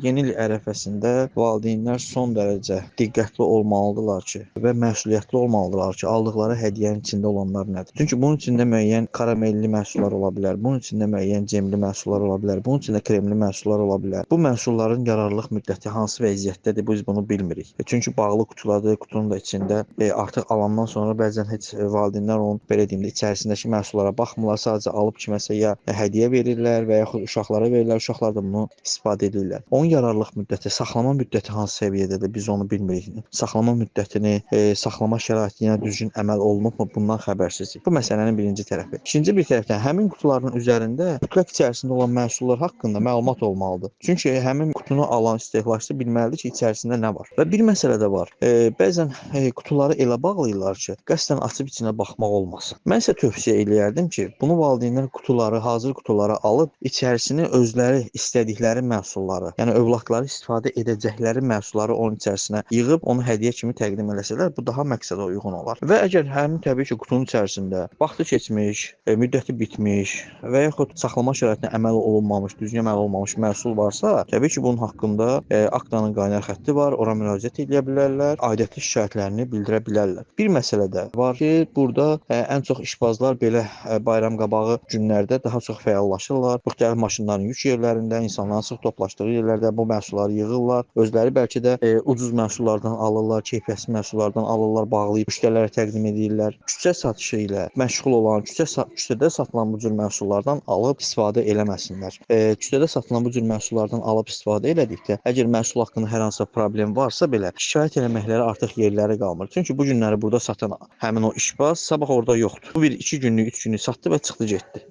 yeni il ərəfəsində valideynlər son dərəcə diqqətli olmalıdırlar ki, və məsuliyyətli olmalıdırlar ki, aldıqları hədiyyənin içində olanlar nədir? Çünki bunun içində müəyyən karamelli məhsullar ola bilər, bunun içində müəyyən cemli məhsullar ola bilər, bunun içində kremli məhsullar ola bilər. Bu məhsulların yararlılıq müddəti hansı vəziyyətdədir, biz bunu bilmirik. Çünki bağlı qutulardır, qutunun da içində artıq alandan sonra bəzən heç valideynlər onun belə deyim də içərisindəki məhsullara baxmırlar, sadəcə alıb kiməsə ya hədiyyə verirlər və yaxud uşaqlara verirlər, uşaqlar da bunu istifadə edirlər. Onun yararlılıq müddəti, saxlama müddəti hansı səviyyədədir, biz onu bilmirik. Saxlama müddətini, saxlama şəraitinə düzgün əməl olunubmu, bundan xəbərsizik. Bu məsələnin birinci tərəfi. İkinci bir tərəfdən həmin qutuların üzərində mütləq içərisində olan məhsullar haqqında məlumat olmalıdır. Çünki həmin qutunu alan istehlakçı bilməlidir ki, içərisində nə var. Və bir məsələ də var. Bəzən qutuları elə bağlayırlar ki, qəsdən açıb içinə baxmaq olmasın. Mən isə tövsiyə eləyərdim ki, bunu valideynlər qutuları, hazır qutuları alıb içərisini özləri istədikləri məhsulları, yəni övladları istifadə edəcəkləri məhsulları onun içərisinə yığıb onu hədiyyə kimi təqdim eləsələr, bu daha məqsədə uyğun olar. Və əgər həmin təbii ki, qutunun içərisində vaxtı keçmiş, müddəti bitmiş və yaxud saxlama şəraitinə əməl olunmamış, düzgün əməl olunmamış məhsul varsa, təbii ki, bunun haqqında Aktanın qaynar xətti var, ora müraciət edə bilərlər, aidiyyatlı şikayətlərini bildirə bilərlər. Bir məsələ də var ki, burada ən çox işbazlar belə bayram qabağı günlərdə daha çox fəallaşırlar. Müxtəlif maşınların yük yerlərində, insanların sıx toplaşdığı yerlərdə bu məhsulları yığırlar. Özləri bəlkə də ucuz məhsullardan alırlar, keyfiyyətsiz məhsullardan alırlar, bağlayıb müştərilərə təqdim edirlər. Küçə satışı ilə məşğul olan, küçədə satılan bu cür məhsullardan alıb istifadə eləməsinlər. Küçədə satılan bu cür məhsullardan alıb istifadə elədikdə, əgər məhsul haqqında hər hansısa problem varsa belə, şikayət eləməkləri artıq yerləri qalmır. Çünki bu günləri burada satan həmin o işbaz sabah orada yoxdur. Bu bir 2 günlük, 3 günlük satdı və çıxdı getdi.